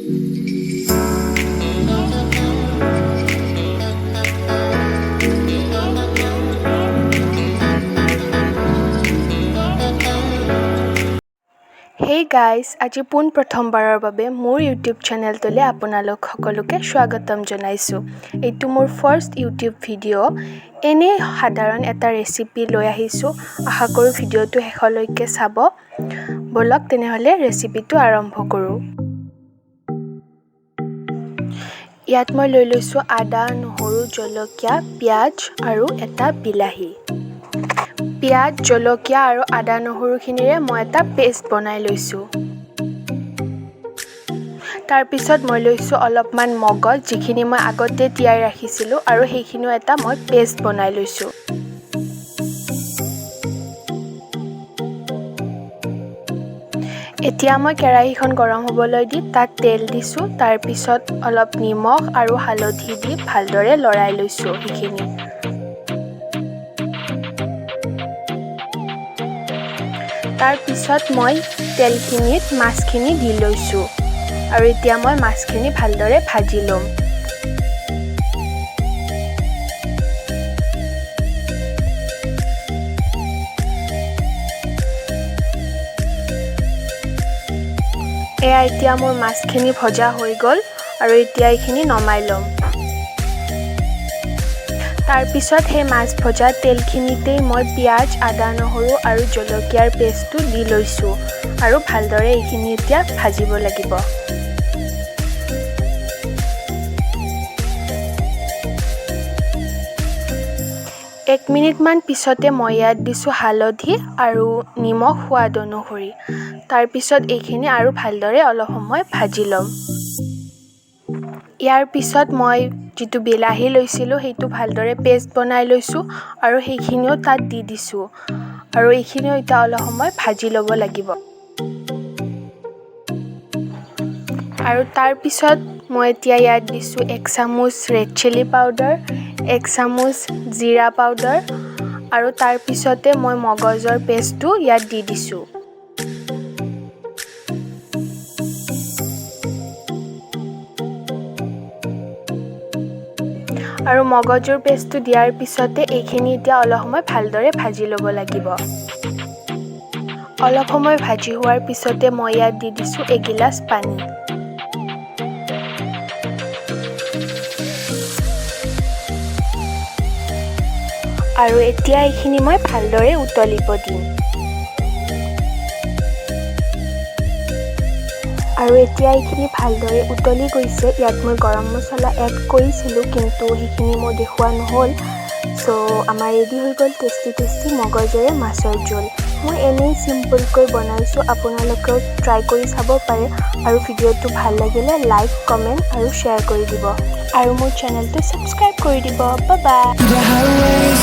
Hey guys, আজি পোন প্ৰথমবাৰৰ বাবে মোৰ ইউটিউব চেনেলটোলৈ আপোনালোক সকলোকে স্বাগতম জনাইছোঁ। এইটো মোৰ ফাৰ্ষ্ট ইউটিউব ভিডিঅ'। এনেই সাধাৰণ এটা ৰেচিপি লৈ আহিছোঁ। আশা কৰোঁ ভিডিঅ'টো শেষলৈকে চাব। ব'লক তেনেহ'লে ৰেচিপিটো আৰম্ভ কৰোঁ। ইয়াত মই লৈ লৈছোঁ আদা, নহৰু, জলকীয়া, পিঁয়াজ আৰু এটা বিলাহী। পিঁয়াজ, জলকীয়া আৰু আদা নহৰুখিনিৰে মই এটা পেষ্ট বনাই লৈছোঁ। তাৰপিছত মই লৈছোঁ অলপমান মগজ, যিখিনি মই আগতে তিয়াই ৰাখিছিলোঁ, আৰু সেইখিনিও এটা মই পেষ্ট বনাই লৈছোঁ। এতিয়া মই কেৰাহীখন গৰম হ'বলৈ দি তাত তেল দিছোঁ। তাৰপিছত অলপ নিমখ আৰু হালধি দি ভালদৰে লৰাই লৈছোঁ সেইখিনি। তাৰপিছত মই তেলখিনিত মাছখিনি দি লৈছোঁ আৰু এতিয়া মই মাছখিনি ভালদৰে ভাজি ল'ম। এয়া এতিয়া মোৰ মাছখিনি ভজা হৈ গ'ল আৰু এতিয়া এইখিনি নমাই ল'ম। তাৰপিছত সেই মাছ ভজা তেলখিনিতেই মই পিঁয়াজ, আদা, নহৰু আৰু জলকীয়াৰ পেষ্টটো দি লৈছোঁ আৰু ভালদৰে এইখিনি এতিয়া ভাজিব লাগিব। এক মিনিটমান পিছতে মই ইয়াত দিছোঁ হালধি আৰু নিমখ সোৱাদ অনুসৰি। তাৰপিছত এইখিনি আৰু ভালদৰে অলপ সময় ভাজি ল'ম। ইয়াৰ পিছত মই যিটো বিলাহী লৈছিলোঁ সেইটো ভালদৰে পেষ্ট বনাই লৈছোঁ আৰু সেইখিনিও তাত দি দিছোঁ আৰু এইখিনিও এতিয়া অলপ সময় ভাজি ল'ব লাগিব। আৰু তাৰপিছত মই এতিয়া ইয়াত দিছোঁ 1 চামুচ ৰেড চিলি পাউডাৰ, 1 চামুচ জিৰা পাউডাৰ আৰু তাৰপিছতে মই মগজৰ পেষ্টটো ইয়াত দি দিছোঁ। আৰু মগজৰ পেষ্টটো দিয়াৰ পিছতে এইখিনি এতিয়া অলপ সময় ভালদৰে ভাজি ল'ব লাগিব। অলপ সময় ভাজি হোৱাৰ পিছতে মই ইয়াত দি দিছোঁ এগিলাচ পানী। আৰু এতিয়া এইখিনি মই ভালদৰে উতলিব দিম। আৰু এতিয়া এইখিনি ভালদৰে উতলি গৈছে। ইয়াত মই গৰম মছলা এড কৰিছিলোঁ, কিন্তু সেইখিনি মই দেখুওৱা নহ'ল। চ' আমাৰ ৰেডি হৈ গ'ল টেষ্টি মগজেৰে মাছৰ জোল। মই এনেই চিম্পলকৈ বনাইছোঁ, আপোনালোকেও ট্ৰাই কৰি চাব পাৰে। আৰু ভিডিঅ'টো ভাল লাগিলে লাইক, কমেণ্ট আৰু শ্বেয়াৰ কৰি দিব। আৰু মোৰ চেনেলটো ছাবস্ক্ৰাইব কৰি দিব। Bye bye.